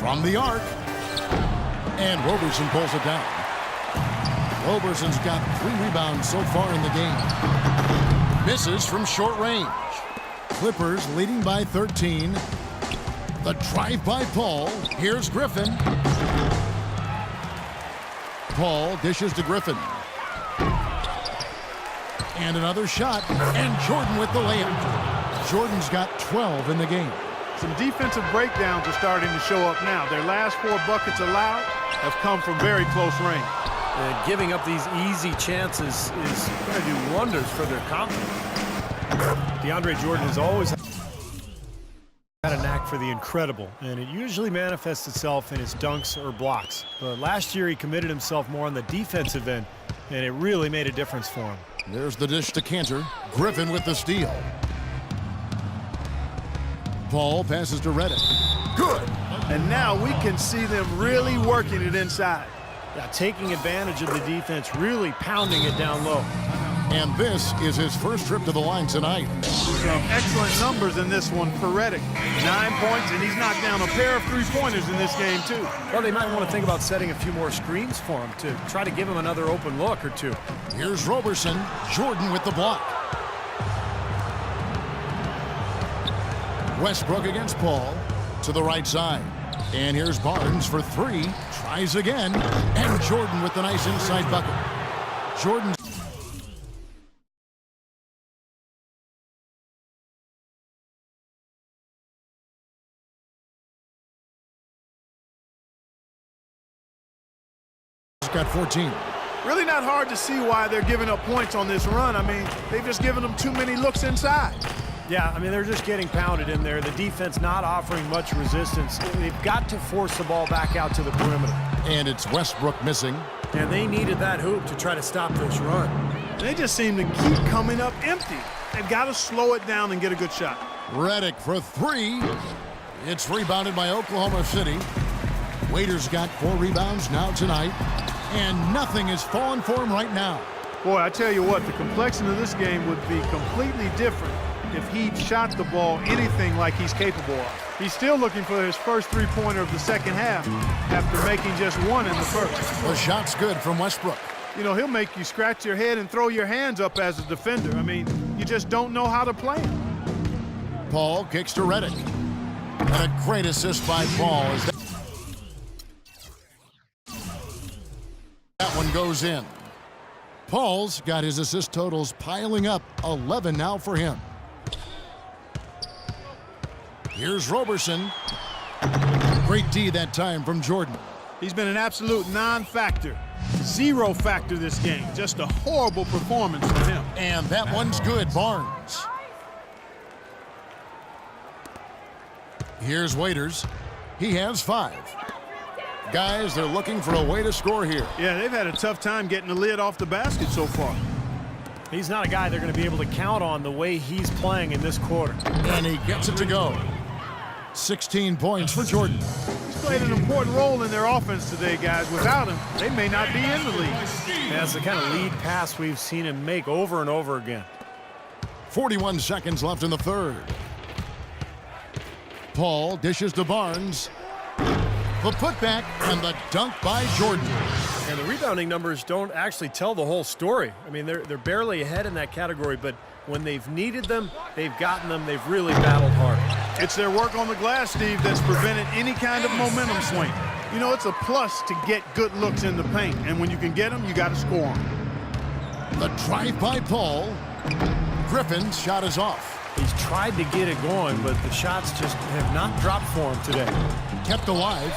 from the arc. And Roberson pulls it down. Roberson's got 3 rebounds so far in the game. Misses from short range. Clippers leading by 13. The drive by Paul. Here's Griffin. Paul dishes to Griffin. And another shot. And Jordan with the layup. Jordan's got 12 in the game. Some defensive breakdowns are starting to show up now. Their last 4 buckets allowed have come from very close range. Giving up these easy chances is going to do wonders for their confidence. DeAndre Jordan has always had a knack for the incredible, and it usually manifests itself in his dunks or blocks. But last year he committed himself more on the defensive end, and it really made a difference for him. There's the dish to Cantor. Griffin with the steal. Paul passes to Reddick. Good. And now we can see them really working it inside. Yeah, taking advantage of the defense, really pounding it down low. And this is his first trip to the line tonight. Some excellent numbers in this one for Reddick. 9 points, and he's knocked down a pair of 3-pointers in this game, too. Well, they might want to think about setting a few more screens for him to try to give him another open look or two. Here's Roberson. Jordan with the block. Westbrook against Paul to the right side. And here's Barnes for 3. Tries again. And Jordan with the nice inside bucket. Jordan. Got 14. Really not hard to see why they're giving up points on this run. I mean, they've just given them too many looks inside. Yeah, I mean, they're just getting pounded in there. The defense not offering much resistance. They've got to force the ball back out to the perimeter. And it's Westbrook missing. And they needed that hoop to try to stop this run. They just seem to keep coming up empty. They've got to slow it down and get a good shot. Reddick for 3. It's rebounded by Oklahoma City. Waiters got 4 rebounds now tonight. And nothing is falling for him right now. Boy, I tell you what, the complexion of this game would be completely different if he shot the ball anything like he's capable of. He's still looking for his first 3-pointer of the second half after making just 1 in the first. The shot's good from Westbrook. You know, he'll make you scratch your head and throw your hands up as a defender. I mean, you just don't know how to play him. Paul kicks to Reddick. And a great assist by Paul as that one goes in. Paul's got his assist totals piling up. 11 now for him. Here's Roberson. Great D that time from Jordan. He's been an absolute non-factor. 0 factor this game. Just a horrible performance from him. And that one's good, Barnes. Here's Waiters. He has 5. Guys, they're looking for a way to score here. Yeah, they've had a tough time getting the lid off the basket so far. He's not a guy they're going to be able to count on the way he's playing in this quarter. And he gets it to go. 16 points for Jordan. He's played an important role in their offense today, guys. Without him, they may not be in the league. That's the kind of lead pass we've seen him make over and over again. 41 seconds left in the third. Paul dishes to Barnes. The putback and the dunk by Jordan. And the rebounding numbers don't actually tell the whole story. I mean, they're barely ahead in that category, but when they've needed them, they've gotten them. They've really battled hard. It's their work on the glass, Steve, that's prevented any kind of momentum swing. You know, it's a plus to get good looks in the paint, and when you can get them, you got to score them. The drive by Paul. Griffin's shot is off. He's tried to get it going, but the shots just have not dropped for him today. Kept alive.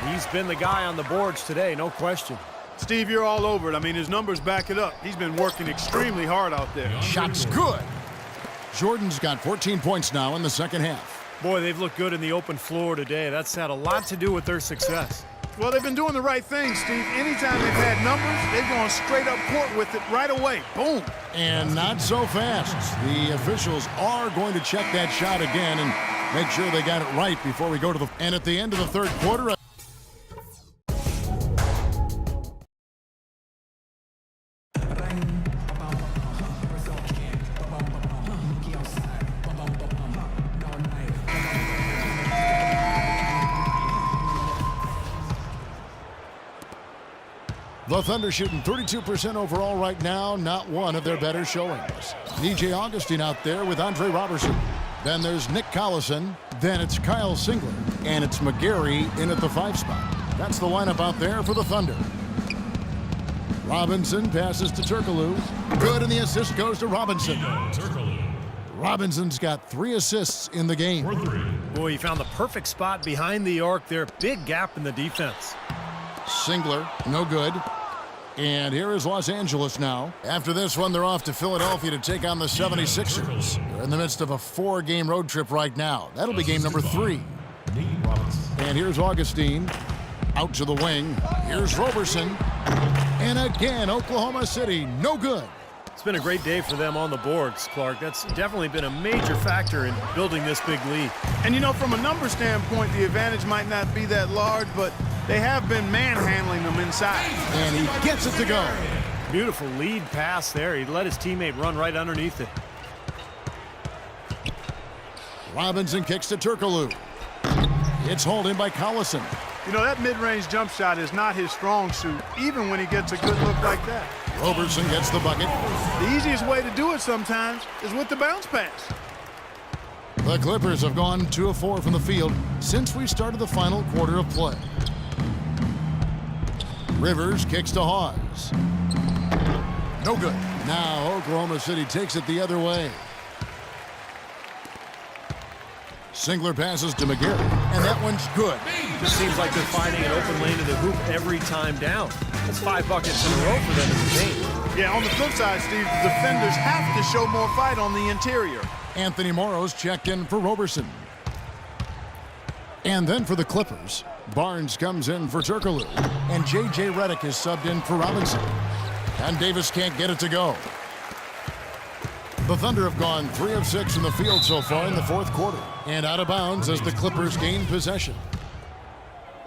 He's been the guy on the boards today, no question. Steve, you're all over it. I mean, his numbers back it up. He's been working extremely hard out there. Shot's good. Jordan's got 14 points now in the second half. Boy, they've looked good in the open floor today. That's had a lot to do with their success. Well, they've been doing the right thing, Steve. Anytime they've had numbers, they've gone straight up court with it right away. Boom. And not so fast. The officials are going to check that shot again and make sure they got it right before we go to the... And at the end of the third quarter... The Thunder shooting 32% overall right now, not one of their better showings. DJ Augustine out there with Andre Robertson. Then there's Nick Collison. Then it's Kyle Singler. And it's McGarry in at the 5 spot. That's the lineup out there for the Thunder. Robinson passes to Turkoglu. Good, and the assist goes to Robinson. Robinson's got 3 assists in the game. Boy, he found the perfect spot behind the arc there. Big gap in the defense. Singler, no good. And here is Los Angeles now. After this one, they're off to Philadelphia to take on the 76ers. They're in the midst of a 4-game road trip right now. That'll be game number 3. And here's Augustine. Out to the wing. Here's Roberson. And again, Oklahoma City, no good. It's been a great day for them on the boards, Clark. That's definitely been a major factor in building this big lead. And, you know, from a number standpoint, the advantage might not be that large, but they have been manhandling them inside. And he gets it to go. Beautiful lead pass there. He let his teammate run right underneath it. Robinson kicks to Turkoglu. It's hauled in by Collison. You know, that mid-range jump shot is not his strong suit, even when he gets a good look like that. Roberson gets the bucket. The easiest way to do it sometimes is with the bounce pass. The Clippers have gone 2 of 4 from the field since we started the final quarter of play. Rivers kicks to Hawes. No good. Now Oklahoma City takes it the other way. Singler passes to McGarry, and that one's good. Just seems like they're finding an open lane to the hoop every time down. That's 5 buckets in a row for them in the game. Yeah, on the flip side, Steve, the defenders have to show more fight on the interior. Anthony Morrow's checked in for Roberson. And then for the Clippers, Barnes comes in for Turkoglu, and J.J. Redick is subbed in for Robinson. And Davis can't get it to go. The Thunder have gone 3 of 6 from the field so far in the 4th quarter. And out of bounds as the Clippers gain possession.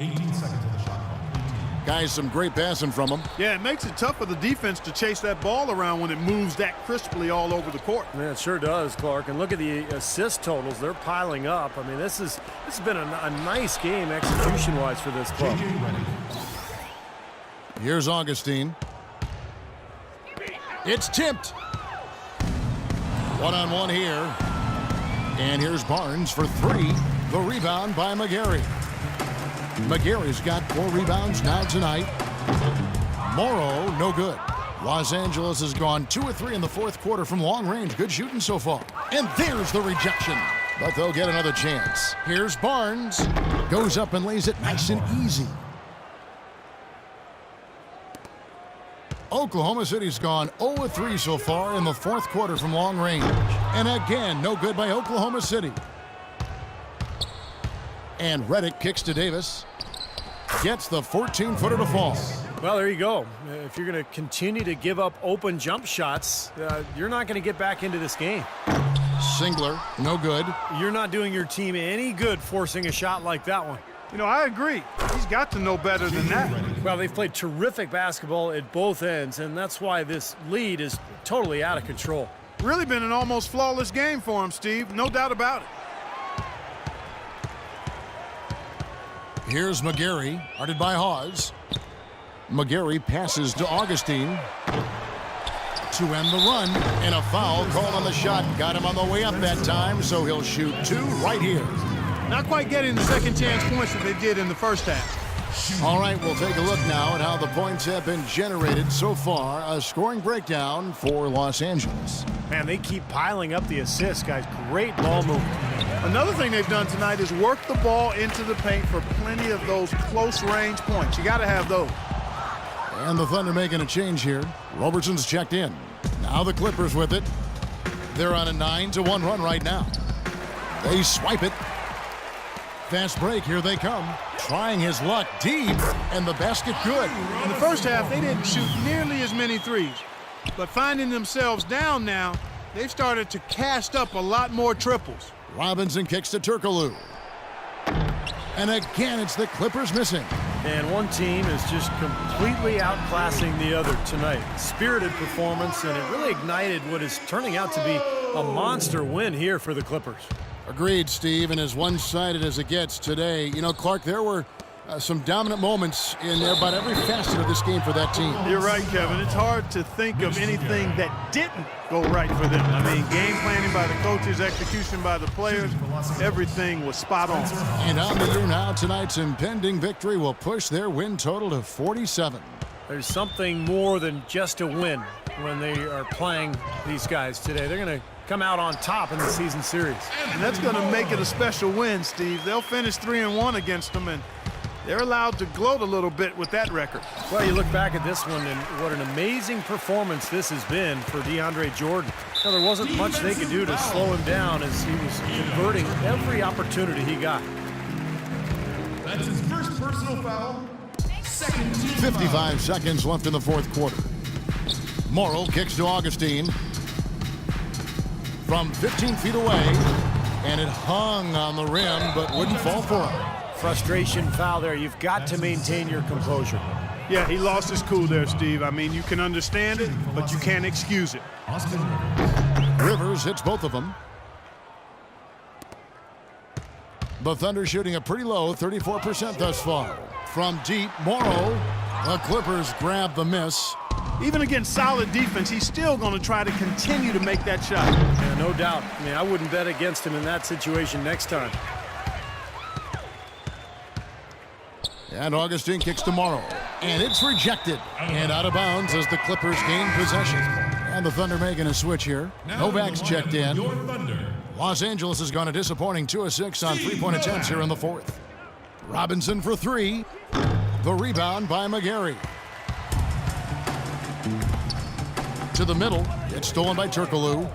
18 seconds on the shot clock. Guys, some great passing from them. Yeah, it makes it tough for the defense to chase that ball around when it moves that crisply all over the court. Yeah, it sure does, Clark. And look at the assist totals. They're piling up. I mean, this has been a nice game execution-wise for this club. Here's Augustine. It's tipped. One-on-one here. And here's Barnes for 3. The rebound by McGarry. McGarry's got 4 rebounds now tonight. Morrow, no good. Los Angeles has gone 2 of 3 in the 4th quarter from long range. Good shooting so far. And there's the rejection. But they'll get another chance. Here's Barnes. Goes up and lays it nice and easy. Oklahoma City's gone 0 of 3 so far in the 4th quarter from long range. And again, no good by Oklahoma City. And Redick kicks to Davis. Gets the 14-footer to fall. Well, there you go. If you're going to continue to give up open jump shots, you're not going to get back into this game. Singler, no good. You're not doing your team any good forcing a shot like that one. You know, I agree. He's got to know better than that. Well, they've played terrific basketball at both ends, and that's why this lead is totally out of control. Really been an almost flawless game for him, Steve. No doubt about it. Here's McGarry, guarded by Hawes. McGarry passes to Augustine to end the run, and a foul called on the shot. Got him on the way up that time, so he'll shoot 2 right here. Not quite getting the second chance points that they did in the first half. All right, we'll take a look now at how the points have been generated so far. A scoring breakdown for Los Angeles. Man, they keep piling up the assists, guys. Great ball movement. Another thing they've done tonight is work the ball into the paint for plenty of those close-range points. You got to have those. And the Thunder making a change here. Robertson's checked in. Now the Clippers with it. They're on a 9-1 run right now. They swipe it. Fast break, here they come. Trying his luck deep, and the basket good. In the first half, they didn't shoot nearly as many threes. But finding themselves down now, they've started to cast up a lot more triples. Robinson kicks to Turkoglu. And again, it's the Clippers missing. And one team is just completely outclassing the other tonight. Spirited performance, and it really ignited what is turning out to be a monster win here for the Clippers. Agreed, Steve, and as one-sided as it gets today. You know, Clark, there were Some dominant moments in about every facet of this game for that team. You're right, Kevin. It's hard to think of anything that didn't go right for them. I mean, game planning by the coaches, execution by the players, everything was spot on. And on the year now, tonight's impending victory will push their win total to 47. There's something more than just a win when they are playing these guys today. They're going to come out on top in the season series. And that's going to make it a special win, Steve. They'll finish 3-1 against them, and they're allowed to gloat a little bit with that record. Well, you look back at this one, and what an amazing performance this has been for DeAndre Jordan. Now, there wasn't much they could do to slow him down as he was converting every opportunity he got. That's his first personal foul. Second team 55 foul. seconds left in the fourth quarter. Morrow kicks to Augustine from 15 feet away, and it hung on the rim but wouldn't fall for him. Frustration foul there. You've got to maintain your composure. Yeah, he lost his cool there, Steve. I mean, you can understand it, but you can't excuse it. Austin. Rivers hits both of them. The Thunder shooting a pretty low 34% thus far. From deep, Morrow. The Clippers grab the miss. Even against solid defense, he's still going to try to continue to make that shot. Yeah, no doubt. I mean, I wouldn't bet against him in that situation next time. And Augustine kicks to Morrow. And it's rejected. And out of bounds as the Clippers gain possession. And the Thunder making a switch here. Novak's checked in. Your Thunder. Los Angeles has gone a disappointing 2 of 6 on three-point attempts here in the fourth. Robinson for three. The rebound by McGarry. To the middle. It's stolen by Turkoglu.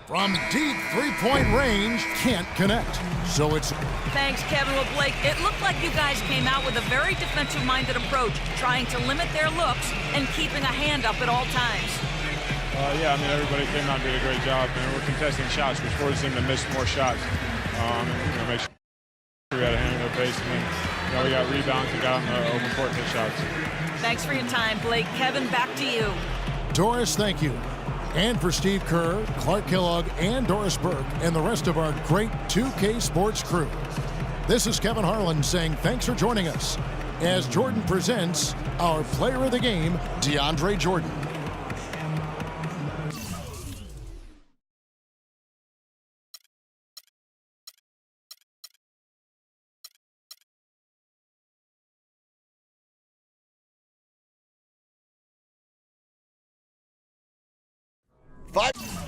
From deep three-point range, can't connect. So it's... Thanks, Kevin. Well, Blake, it looked like you guys came out with a very defensive-minded approach, trying to limit their looks and keeping a hand up at all times. Yeah, I mean, everybody came out and did a great job, and we're contesting shots, which forces them to miss more shots. And, make sure we had a hand in their face, and then, we got rebounds and got on the open court hit shots. Thanks for your time, Blake. Kevin, back to you. Doris, thank you. And for Steve Kerr, Clark Kellogg, and Doris Burke, and the rest of our great 2K Sports crew. This is Kevin Harlan saying thanks for joining us as Jordan presents our player of the game, DeAndre Jordan. Five.